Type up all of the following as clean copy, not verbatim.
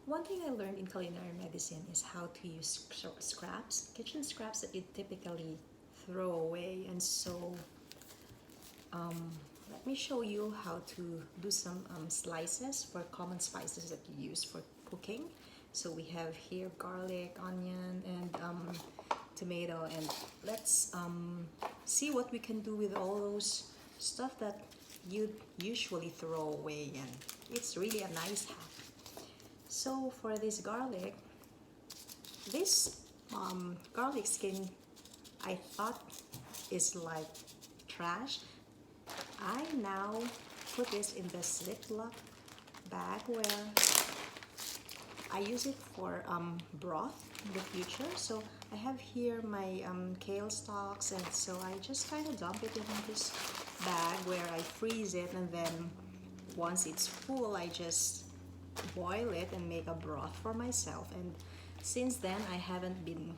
One thing I learned in culinary medicine is how to use scraps, kitchen scraps that you typically throw away. And so let me show you how to do some slices for common spices that you use for cooking. So we have here garlic, onion, and tomato, and let's see what we can do with all those stuff that you usually throw away, and it's really a nice hack. So for this garlic, this garlic skin I thought is like trash. I now put this in the Ziploc bag where I use it for broth in the future. So I have here my kale stalks, and so I just kind of dump it in this bag where I freeze it, and then once it's full I just boil it and make a broth for myself. And since then I haven't been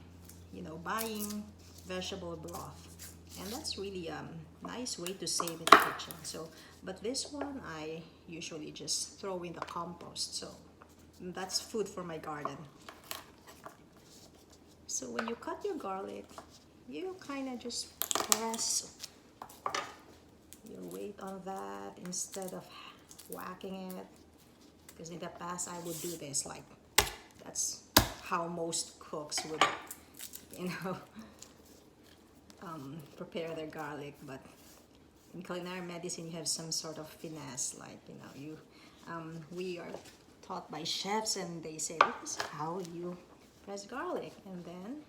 buying vegetable broth, and that's really a nice way to save in the kitchen. So but this one I usually just throw in the compost, so that's food for my garden. So when you cut your garlic, you kind of just press your weight on that instead of whacking it, because in the past I would do this, like that's how most cooks would prepare their garlic. But in culinary medicine you have some sort of finesse, like we are taught by chefs, and they say this is how you press garlic. And then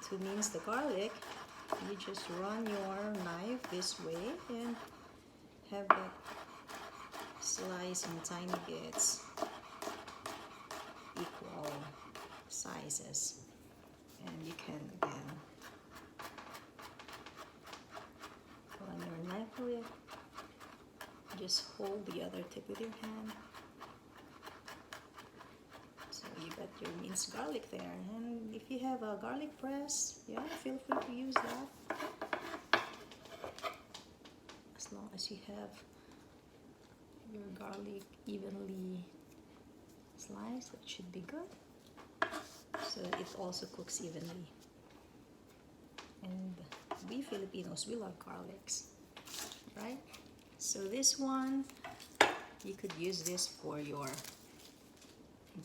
to mince the garlic, you just run your knife this way and have it slice in tiny bits, equal sizes, and you can then run your knife through it. Just hold the other tip with your hand. So you got your minced garlic there, and if you have a garlic press, yeah, feel free to use that. As long as you have your garlic evenly sliced, that should be good. So it also cooks evenly. And we Filipinos, we love garlics, right? So this one, you could use this for your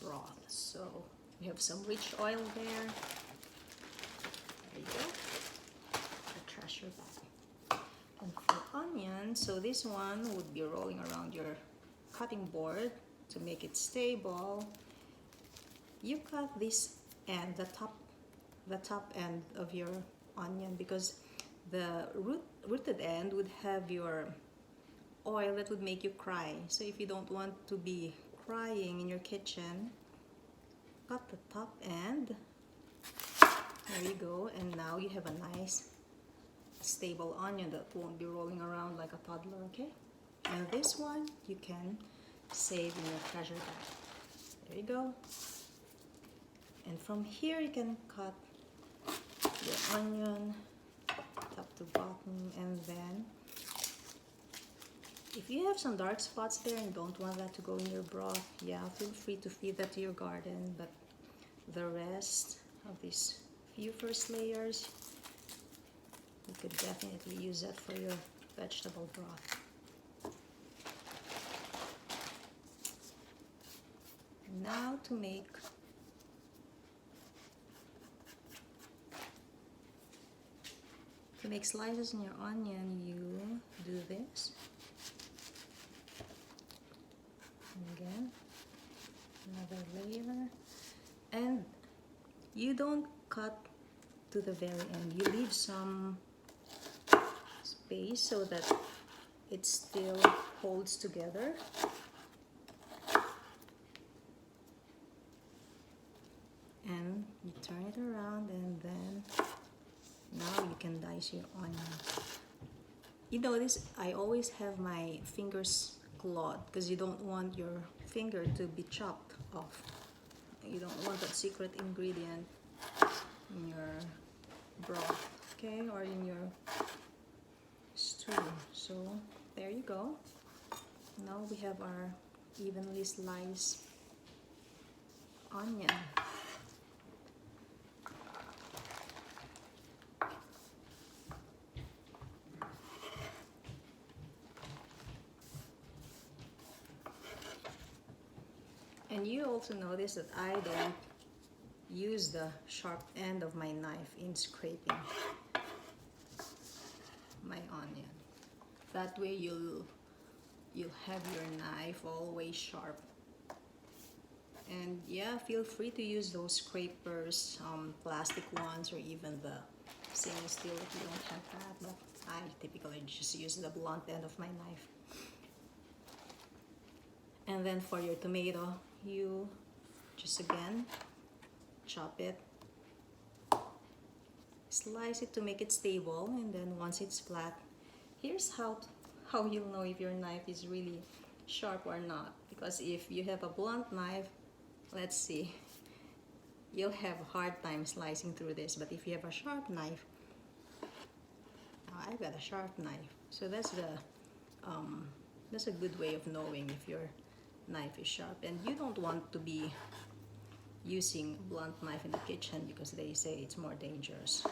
broth. So you have some rich oil there. There you go. The treasure bag. And for onion, so this one would be rolling around your cutting board to make it stable. You cut this end, the top end of your onion, because the rooted end would have your oil that would make you cry. So if you don't want to be crying in your kitchen, cut the top end. There you go, and now you have a nice stable onion that won't be rolling around like a toddler, okay? And this one you can save in your treasure bag. There you go. And from here you can cut your onion top to bottom, and then if you have some dark spots there and don't want that to go in your broth, yeah, feel free to feed that to your garden. But the rest of these few first layers, you could definitely use that for your vegetable broth. Now to make slices in your onion, you do this. And again, another layer. And you don't cut to the very end. You leave some space so that it still holds together. And you turn it around, and then now you can dice your onion. You notice I always have my fingers clawed because you don't want your finger to be chopped off. You don't want that secret ingredient in your broth, okay, or in your stew. So there you go. Now we have our evenly sliced onion. And you also notice that I don't use the sharp end of my knife in scraping my onion. That way you'll have your knife always sharp. And yeah, feel free to use those scrapers, plastic ones, or even the stainless steel if you don't have that. But I typically just use the blunt end of my knife. And then for your tomato, you just again chop it, slice it to make it stable, and then once it's flat, here's how you'll know if your knife is really sharp or not. Because if you have a blunt knife, let's see, you'll have a hard time slicing through this. But if you have a sharp knife, I've got a sharp knife, so that's a good way of knowing if your knife is sharp. And you don't want to be using a blunt knife in the kitchen because they say it's more dangerous.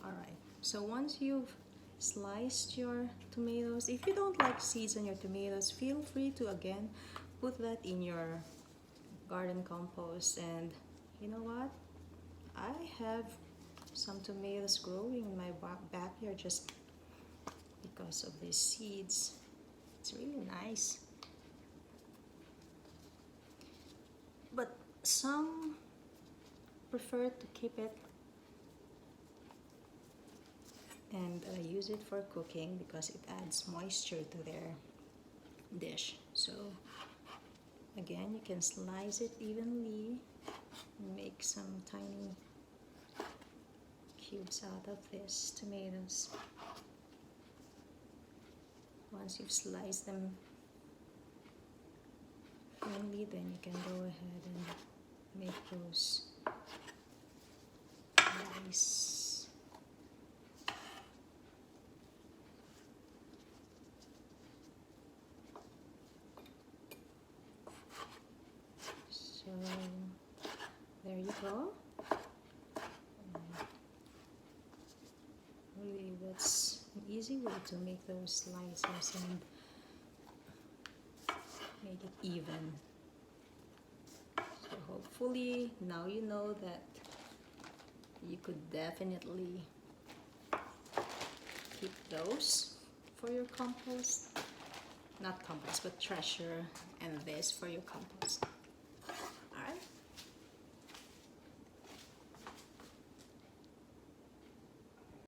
Alright, so once you've sliced your tomatoes, if you don't like seeds on your tomatoes, feel free to again put that in your garden compost. And you know what? I have some tomatoes growing in my backyard just because of these seeds. It's really nice. But some prefer to keep it and use it for cooking because it adds moisture to their dish. So again, you can slice it evenly and make some tiny cubes out of these tomatoes. Once you've sliced them thinly, then you can go ahead and make those nice. So there you go. Really, that's an easy way to make those slices and make it even. So hopefully now you know that you could definitely keep those for your compost. Not compost, but treasure, and this for your compost.